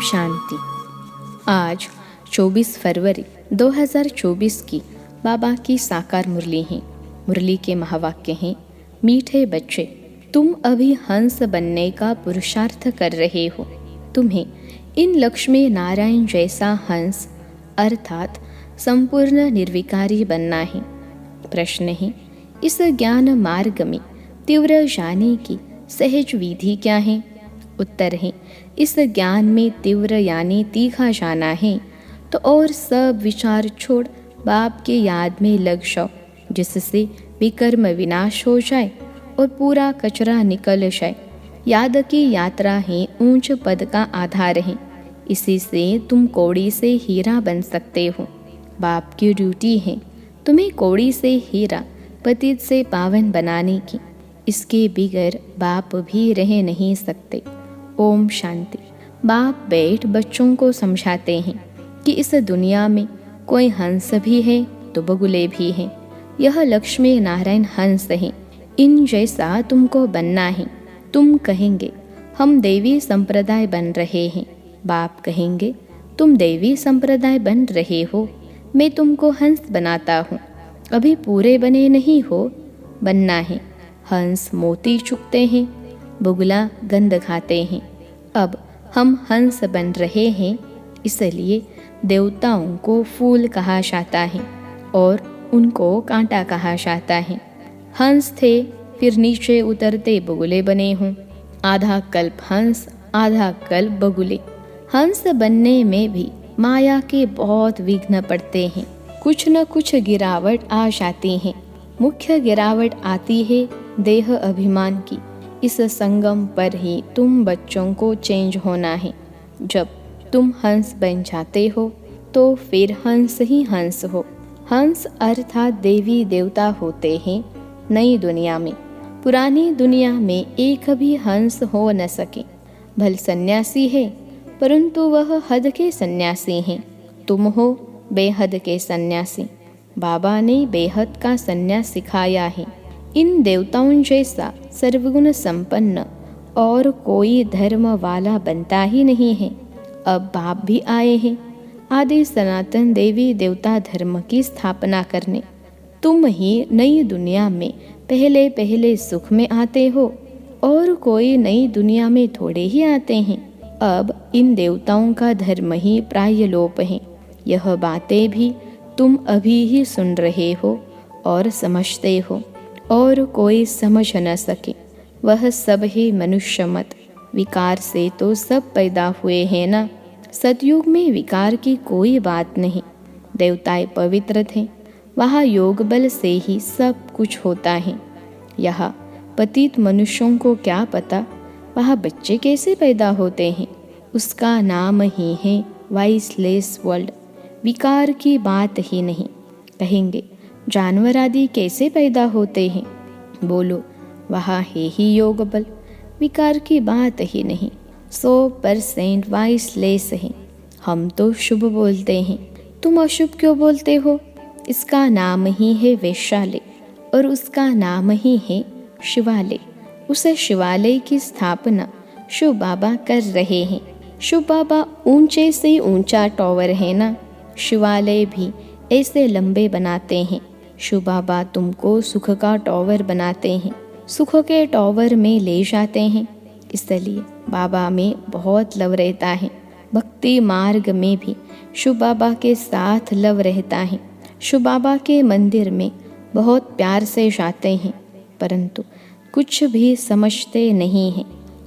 शांति। आज 24 फरवरी 2024 की बाबा की साकार मुरली है। मुरली के महावाक्य हैं, मीठे बच्चे, तुम अभी हंस बनने का पुरुषार्थ कर रहे हो। तुम्हें इन लक्ष्मी नारायण जैसा हंस अर्थात संपूर्ण निर्विकारी बनना है। प्रश्न है, इस ज्ञान मार्ग में तीव्र जाने की सहज विधि क्या है? उत्तर है, इस ज्ञान में तीव्र यानी तीखा जाना है तो और सब विचार छोड़ बाप के याद में लग जाओ, जिससे विकर्म विनाश हो जाए और पूरा कचरा निकल जाए। याद की यात्रा है ऊंच पद का आधार है। इसी से तुम कौड़ी से हीरा बन सकते हो। बाप की ड्यूटी है तुम्हें कौड़ी से हीरा पतित से पावन बनाने की। इसके बिगर बाप भी रह नहीं सकते। ओम शांति। बाप बैठ बच्चों को समझाते हैं कि इस दुनिया में कोई हंस भी है तो बगुले भी हैं। यह लक्ष्मी नारायण हंस है। इन जैसा तुमको बनना है। तुम कहेंगे हम देवी संप्रदाय बन रहे हैं। बाप कहेंगे तुम देवी संप्रदाय बन रहे हो, मैं तुमको हंस बनाता हूँ। अभी पूरे बने नहीं हो, बनना है। हंस मोती चुगते हैं, बुगला गंध खाते हैं। अब हम हंस बन रहे हैं, इसलिए देवताओं को फूल कहा जाता है और उनको कांटा कहा जाता है। हंस थे, फिर नीचे उतरते बगुले बने हों। आधा कल्प हंस, आधा कल्प बगुले। हंस बनने में भी माया के बहुत विघ्न पड़ते हैं। कुछ न कुछ गिरावट आ जाती है। मुख्य गिरावट आती है देह अभिमान की। इस संगम पर ही तुम बच्चों को चेंज होना है। जब तुम हंस बन जाते हो तो फिर हंस ही हंस हो। हंस अर्थात देवी देवता होते हैं नई दुनिया में। पुरानी दुनिया में एक भी हंस हो न सके। भल सन्यासी है परंतु वह हद के सन्यासी हैं। तुम हो बेहद के सन्यासी। बाबा ने बेहद का सन्यास सिखाया है। इन देवताओं जैसा सर्वगुण संपन्न और कोई धर्म वाला बनता ही नहीं है। अब बाप भी आए हैं आदि सनातन देवी देवता धर्म की स्थापना करने। तुम ही नई दुनिया में पहले पहले सुख में आते हो और कोई नई दुनिया में थोड़े ही आते हैं। अब इन देवताओं का धर्म ही प्रायलोप है। यह बातें भी तुम अभी ही सुन रहे हो और समझते हो और कोई समझ न सके। वह सब है मनुष्य मत। विकार से तो सब पैदा हुए हैं ना। सतयुग में विकार की कोई बात नहीं। देवताएं पवित्र थे, वहाँ योग बल से ही सब कुछ होता है। यहाँ पतित मनुष्यों को क्या पता वहाँ बच्चे कैसे पैदा होते हैं। उसका नाम ही है वाइसलेस वर्ल्ड। विकार की बात ही नहीं। कहेंगे जानवर आदि कैसे पैदा होते हैं? बोलो वहाँ है ही योग बल। विकार की बात ही नहीं। 100% वाइसलेस है। हम तो शुभ बोलते हैं, तुम अशुभ क्यों बोलते हो? इसका नाम ही है वैशाल्य और उसका नाम ही है शिवालय। उस शिवालय की स्थापना शिव बाबा कर रहे हैं। शिव बाबा ऊंचे से ऊंचा टॉवर है ना। शिवालय भी ऐसे लंबे बनाते हैं। शिव बाबा तुमको सुख का टॉवर बनाते हैं, सुख के टॉवर में ले जाते हैं। इसलिए बाबा में बहुत लव रहता है। भक्ति मार्ग में भी शिव बाबा के साथ लव रहता है। शिव बाबा के मंदिर में बहुत प्यार से जाते हैं, परंतु कुछ भी समझते नहीं हैं।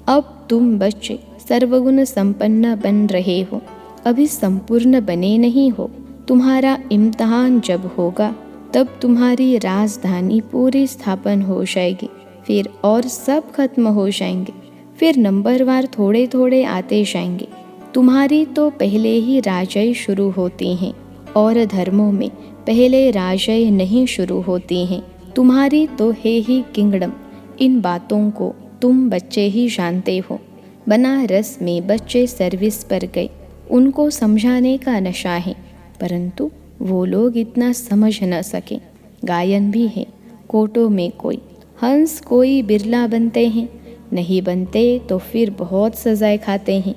अब तुम बच्चे सर्वगुण संपन्न बन रहे हो, अभी संपूर्ण बने नहीं हो। तुम्हारा इम्तिहान जब होगा तब तुम्हारी राजधानी पूरी स्थापन हो जाएगी। फिर और सब खत्म हो जाएंगे। फिर नंबरवार थोड़े थोड़े आते जाएंगे। तुम्हारी तो पहले ही राजय शुरू होती हैं और धर्मों में पहले राजय नहीं शुरू होती हैं। तुम्हारी तो है ही किंगडम। इन बातों को तुम बच्चे ही जानते हो। बनारस में बच्चे सर्विस पर गए, उनको समझाने का नशा है, परंतु वो लोग इतना समझ न सके। गायन भी है, कोटों में कोई हंस कोई बिरला बनते हैं, नहीं बनते तो फिर बहुत सजाएं खाते हैं।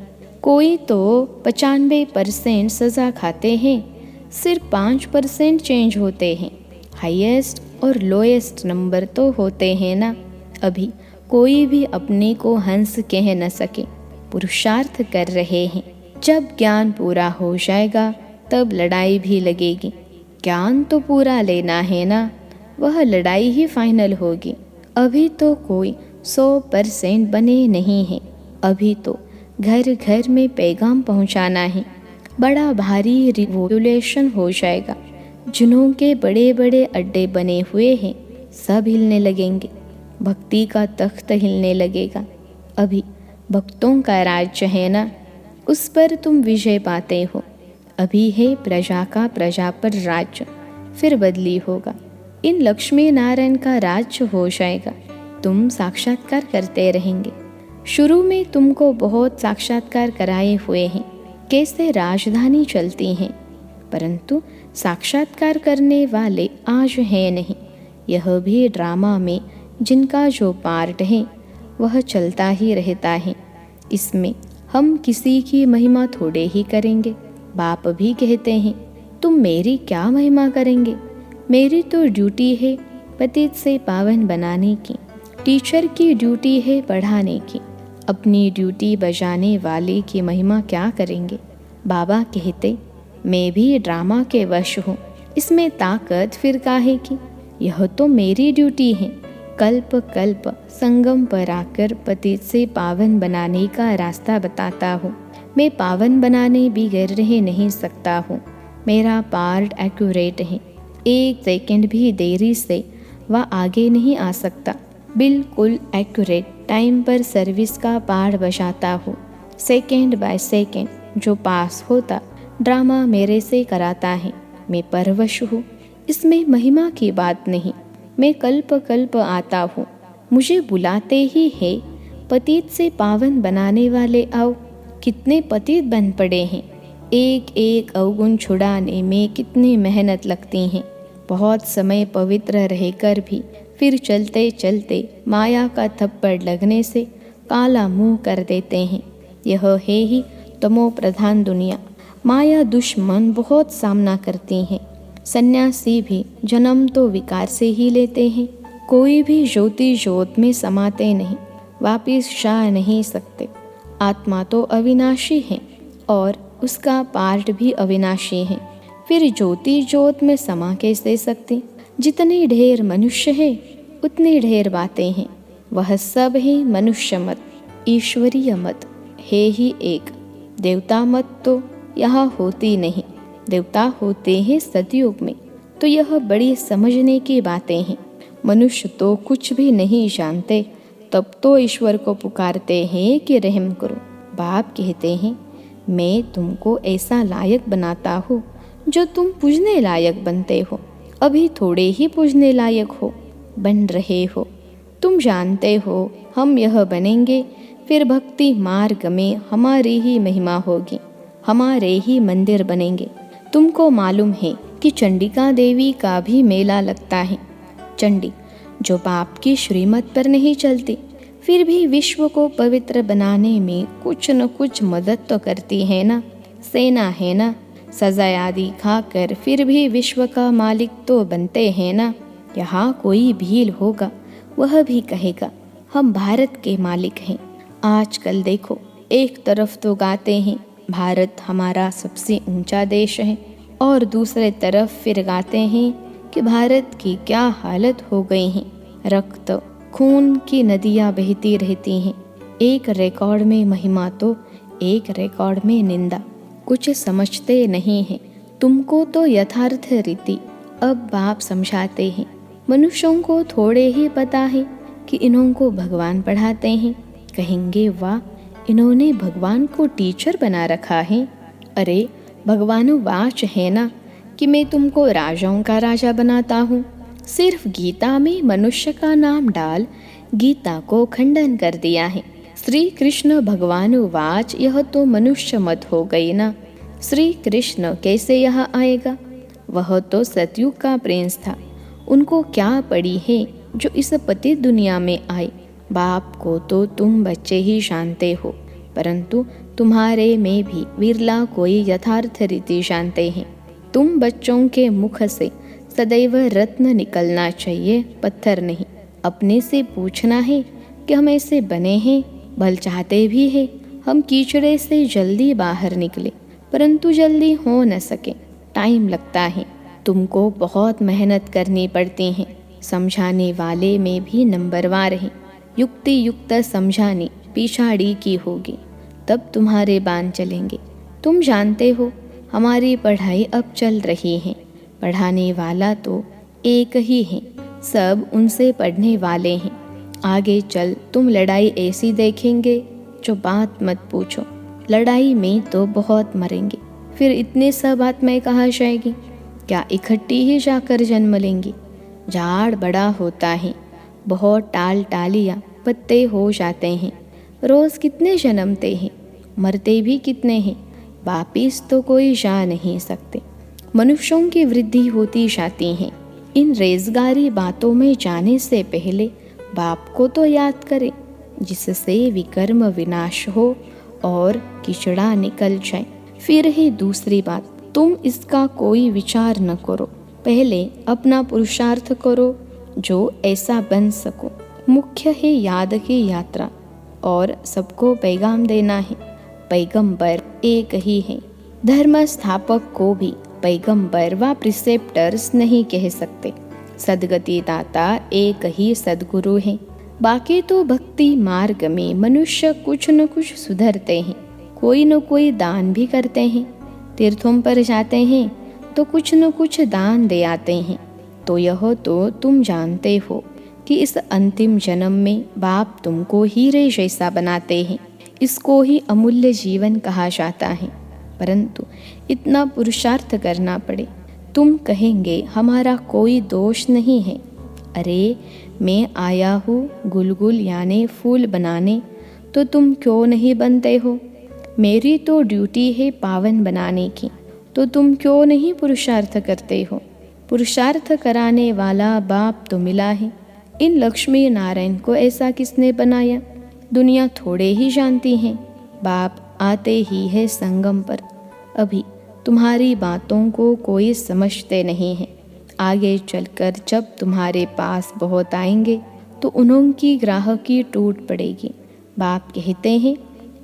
कोई तो 95% सज़ा खाते हैं, सिर्फ 5% चेंज होते हैं। हाईएस्ट और लोएस्ट नंबर तो होते हैं ना। अभी कोई भी अपने को हंस कह न सके, पुरुषार्थ कर रहे हैं। जब ज्ञान पूरा हो जाएगा तब लड़ाई भी लगेगी। ज्ञान तो पूरा लेना है ना, वह लड़ाई ही फाइनल होगी। अभी तो कोई 100% बने नहीं है। अभी तो घर घर में पैगाम पहुंचाना है। बड़ा भारी रिवोल्यूशन हो जाएगा। जिन्हों के बड़े बड़े अड्डे बने हुए हैं सब हिलने लगेंगे। भक्ति का तख्त हिलने लगेगा। अभी भक्तों का राज्य है ना, उस पर तुम विजय पाते हो। अभी है प्रजा का प्रजा पर राज्य, फिर बदली होगा। इन लक्ष्मी नारायण का राज्य हो जाएगा। तुम साक्षात्कार करते रहेंगे। शुरू में तुमको बहुत साक्षात्कार कराए हुए हैं, कैसे राजधानी चलती हैं, परंतु साक्षात्कार करने वाले आज है नहीं। यह भी ड्रामा में जिनका जो पार्ट है वह चलता ही रहता है। इसमें हम किसी की महिमा थोड़े ही करेंगे। बाप भी कहते हैं, तुम मेरी क्या महिमा करेंगे, मेरी तो ड्यूटी है पतित से पावन बनाने की। टीचर की ड्यूटी है पढ़ाने की। अपनी ड्यूटी बजाने वाले की महिमा क्या करेंगे। बाबा कहते, मैं भी ड्रामा के वश हूँ, इसमें ताकत फिर काहे की। यह तो मेरी ड्यूटी है। कल्प कल्प संगम पर आकर पतित से पावन बनाने का रास्ता बताता हूँ। मैं पावन बनाने बिगड़ रह नहीं सकता हूँ। मेरा पार्ट एक्यूरेट है। 1 सेकंड भी देरी से वह आगे नहीं आ सकता। बिल्कुल एक्यूरेट टाइम पर सर्विस का पार्ट बजाता हूँ। सेकंड बाय सेकंड जो पास होता ड्रामा मेरे से कराता है। मैं परवश हूँ, इसमें महिमा की बात नहीं। मैं कल्प कल्प आता हूँ, मुझे बुलाते ही है। पतित से पावन बनाने वाले आओ। कितने पतित बन पड़े हैं। एक एक अवगुण छुड़ाने में कितनी मेहनत लगती हैं। बहुत समय पवित्र रहकर भी फिर चलते चलते माया का थप्पड़ लगने से काला मुंह कर देते हैं। यह है ही तमो प्रधान दुनिया। माया दुश्मन बहुत सामना करती है। सन्यासी भी जन्म तो विकार से ही लेते हैं। कोई भी ज्योति ज्योत में समाते नहीं, वापिस जा नहीं सकते। आत्मा तो अविनाशी है और उसका पार्ट भी अविनाशी है। फिर ज्योति ज्योत में समा कैसे सकते। जितने ढेर मनुष्य है उतनी ढेर बातें हैं। वह सब है मनुष्य मत, ईश्वरीय मत है ही एक। देवता मत तो यहाँ होती नहीं। देवता होते हैं सतयुग में, तो यह बड़ी समझने की बातें हैं। मनुष्य तो कुछ भी नहीं जानते, तब तो ईश्वर को पुकारते हैं कि रहम करो। बाप कहते हैं, मैं तुमको ऐसा लायक बनाता हूँ जो तुम पूजने लायक बनते हो। अभी थोड़े ही पूजने लायक हो, बन रहे हो। तुम जानते हो हम यह बनेंगे, फिर भक्ति मार्ग में हमारी ही महिमा होगी, हमारे ही मंदिर बनेंगे। तुमको मालूम है कि चंडिका देवी का भी मेला लगता है। चंडी जो बाप की श्रीमत पर नहीं चलती, फिर भी विश्व को पवित्र बनाने में कुछ न कुछ मदद तो करती है ना। सेना है ना, सजा आदि खाकर फिर भी विश्व का मालिक तो बनते हैं ना। यहाँ कोई भील होगा, वह भी कहेगा हम भारत के मालिक हैं। आजकल देखो, एक तरफ तो गाते हैं भारत हमारा सबसे ऊंचा देश है, और दूसरे तरफ फिर गाते हैं कि भारत की क्या हालत हो गई है। रक्त खून की नदियाँ बहती रहती हैं। एक रिकॉर्ड में महिमा तो एक रिकॉर्ड में निंदा। कुछ समझते नहीं हैं। तुमको तो यथार्थ रीति अब बाप समझाते हैं। मनुष्यों को थोड़े ही पता है कि इन्हों को भगवान पढ़ाते हैं। कहेंगे वाह, इन्होंने भगवान को टीचर बना रखा है। अरे भगवान वाच है ना कि मैं तुमको राजाओं का राजा बनाता हूँ। सिर्फ गीता में मनुष्य का नाम डाल गीता को खंडन कर दिया है। श्री कृष्ण भगवान वाच, यह तो मनुष्य मत हो गई ना। श्री कृष्ण कैसे यहाँ आएगा? वह तो सतयुग का प्रिंस था। उनको क्या पड़ी है जो इस पतित दुनिया में आए। बाप को तो तुम बच्चे ही जानते हो, परंतु तुम्हारे में भी विरला कोई यथार्थ रीति जानते हैं। तुम बच्चों के मुख से सदैव रत्न निकलना चाहिए, पत्थर नहीं। अपने से पूछना है कि हम ऐसे बने हैं, भल चाहते भी हैं हम कीचड़े से जल्दी बाहर निकले, परंतु जल्दी हो न सके, टाइम लगता है। तुमको बहुत मेहनत करनी पड़ती है। समझाने वाले में भी नंबरवार है। युक्ति युक्त समझानी पिछाड़ी की होगी, तब तुम्हारे बाण चलेंगे। तुम जानते हो हमारी पढ़ाई अब चल रही है। पढ़ाने वाला तो एक ही है, सब उनसे पढ़ने वाले हैं। आगे चल तुम लड़ाई ऐसी देखेंगे जो बात मत पूछो। लड़ाई में तो बहुत मरेंगे, फिर इतने सब आत्माएं कहाँ जाएगी? क्या इकट्ठी ही जाकर जन्म लेंगी? झाड़ बड़ा होता है, बहुत टाल टालियाँ पत्ते हो जाते हैं। रोज़ कितने जन्मते हैं, मरते भी कितने हैं, वापिस तो कोई जा नहीं सकते। मनुष्यों की वृद्धि होती जाती है। इन रेजगारी बातों में जाने से पहले बाप को तो याद करें, जिससे विकर्म विनाश हो और कीचड़ा निकल जाए। फिर ही दूसरी बात, तुम इसका कोई विचार न करो, पहले अपना पुरुषार्थ करो जो ऐसा बन सको। मुख्य है याद की यात्रा और सबको पैगाम देना है। पैगंबर एक ही है। धर्म स्थापक को भी पैगंबर व प्रिसेप्टर्स नहीं कह सकते। सदगति दाता एक ही सदगुरु है। बाकी तो भक्ति मार्ग में मनुष्य कुछ न कुछ सुधरते हैं, कोई न कोई दान भी करते हैं। तीर्थों पर जाते हैं तो कुछ न कुछ दान दे आते हैं। तो यह तो तुम जानते हो कि इस अंतिम जन्म में बाप तुमको हीरे जैसा बनाते हैं। इसको ही अमूल्य जीवन कहा जाता है, परंतु इतना पुरुषार्थ करना पड़े। तुम कहेंगे हमारा कोई दोष नहीं है। अरे मैं आया हूँ गुलगुल यानी फूल बनाने, तो तुम क्यों नहीं बनते हो? मेरी तो ड्यूटी है पावन बनाने की, तो तुम क्यों नहीं पुरुषार्थ करते हो? पुरुषार्थ कराने वाला बाप तो मिला है। इन लक्ष्मी नारायण को ऐसा किसने बनाया? दुनिया थोड़े ही जानती है। बाप आते ही है संगम पर। अभी तुम्हारी बातों को कोई समझते नहीं है। आगे चलकर जब तुम्हारे पास बहुत आएंगे तो उनकी ग्राहकी टूट पड़ेगी। बाप कहते हैं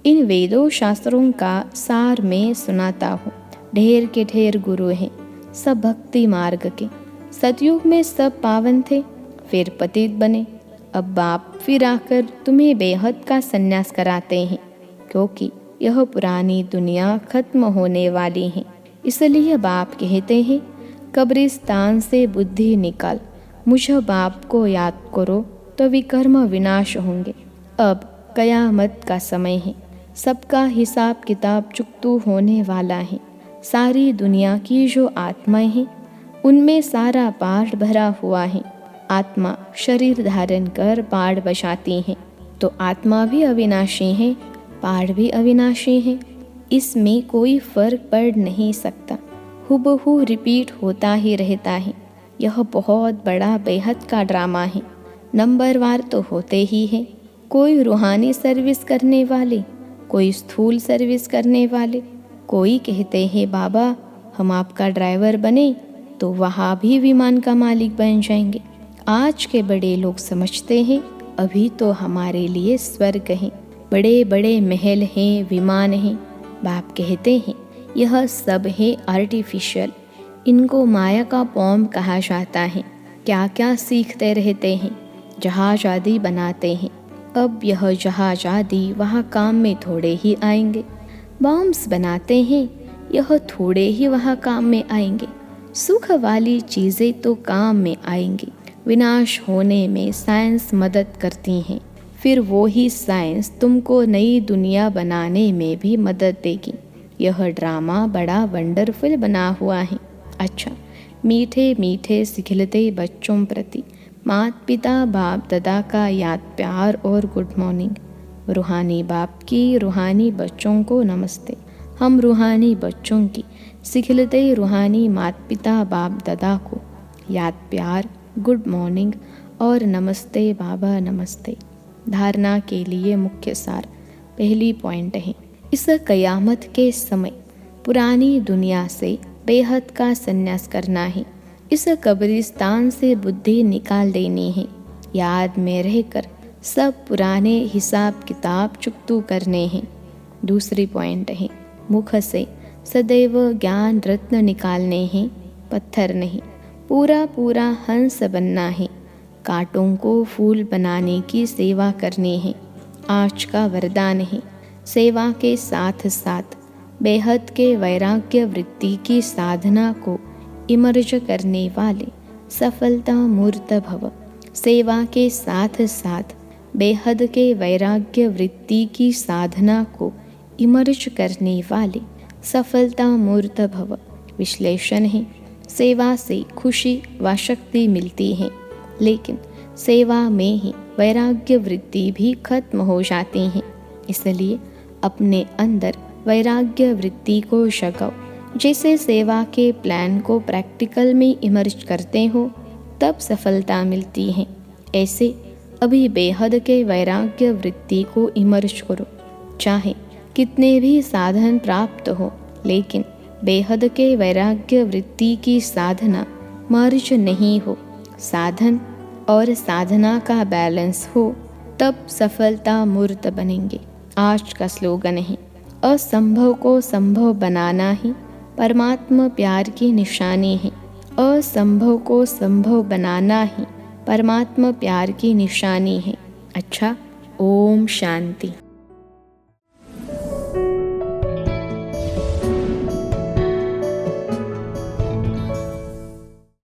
इन वेदों शास्त्रों का सार मैं सुनाता हूँ। ढेर के ढेर गुरु हैं, सब भक्ति मार्ग के। सतयुग में सब पावन थे, फिर पतित बने। अब बाप फिर आकर तुम्हें बेहद का संन्यास कराते हैं, क्योंकि यह पुरानी दुनिया खत्म होने वाली है। इसलिए बाप कहते हैं कब्रिस्तान से बुद्धि निकाल, मुझ बाप को याद करो तो विकर्म विनाश होंगे। अब कयामत का समय है, सबका हिसाब किताब चुकतू होने वाला है। सारी दुनिया की जो आत्माएं हैं उनमें सारा पाठ भरा हुआ है। आत्मा शरीर धारण कर पाठ बजाती है, तो आत्मा भी अविनाशी है, पाठ भी अविनाशी है। इसमें कोई फर्क पड़ नहीं सकता, हुबहू रिपीट होता ही रहता है। यह बहुत बड़ा बेहद का ड्रामा है। नंबरवार तो होते ही हैं, कोई रूहानी सर्विस करने वाले, कोई स्थूल सर्विस करने वाले। कोई कहते हैं बाबा हम आपका ड्राइवर बने तो वहाँ भी विमान का मालिक बन जाएंगे। आज के बड़े लोग समझते हैं अभी तो हमारे लिए स्वर्ग है, बड़े बड़े महल हैं, विमान हैं। बाप कहते हैं यह सब है आर्टिफिशियल, इनको माया का पॉम कहा जाता है। क्या क्या सीखते रहते हैं, जहाज आदि बनाते हैं। अब यह जहाज आदि वहाँ काम में थोड़े ही आएंगे। बॉम्ब्स बनाते हैं, यह थोड़े ही वहाँ काम में आएंगे। सुख वाली चीज़ें तो काम में आएंगी, विनाश होने में साइंस मदद करती हैं। फिर वो ही साइंस तुमको नई दुनिया बनाने में भी मदद देगी। यह ड्रामा बड़ा वंडरफुल बना हुआ है। अच्छा, मीठे मीठे सिखलते बच्चों प्रति माता पिता बाप दादा का याद प्यार और गुड मॉर्निंग। रूहानी बाप की रूहानी बच्चों को नमस्ते। हम रूहानी बच्चों की सिखलते रूहानी माता पिता बाप दादा को याद प्यार, गुड मॉर्निंग और नमस्ते बाबा नमस्ते। धारणा के लिए मुख्य सार। पहली पॉइंट है इस कयामत के समय पुरानी दुनिया से बेहद का संन्यास करना है। इस कब्रिस्तान से बुद्धि निकाल देनी है। याद में रहकर सब पुराने हिसाब किताब चुकतू करने हैं। दूसरी पॉइंट है, मुख से सदैव ज्ञान रत्न निकालने हैं, पत्थर नहीं। पूरा पूरा हंस बनना है। कांटों को फूल बनाने की सेवा करनी है। आज का वरदान है, सेवा के साथ साथ बेहद के वैराग्य वृत्ति की साधना को इमर्ज करने वाले सफलता मूर्त भव। सेवा के साथ साथ बेहद के वैराग्य वृत्ति की साधना को इमर्ज करने वाले सफलता मूर्त भव। विश्लेषण है, सेवा से खुशी व शक्ति मिलती है, लेकिन सेवा में ही वैराग्य वृत्ति भी खत्म हो जाती है। इसलिए अपने अंदर वैराग्य वृत्ति को जगाओ। जैसे सेवा के प्लान को प्रैक्टिकल में इमर्ज करते हो तब सफलता मिलती है, ऐसे अभी बेहद के वैराग्य वृत्ति को इमर्ज करो। चाहे कितने भी साधन प्राप्त हो, लेकिन बेहद के वैराग्य वृत्ति की साधना मर्ज नहीं हो, साधन और साधना का बैलेंस हो, तब सफलता मूर्त बनेंगे। आज का स्लोगन है, असंभव को संभव बनाना ही परमात्मा प्यार की निशानी है। असंभव को संभव बनाना ही परमात्मा प्यार की निशानी है। अच्छा, ओम शांति।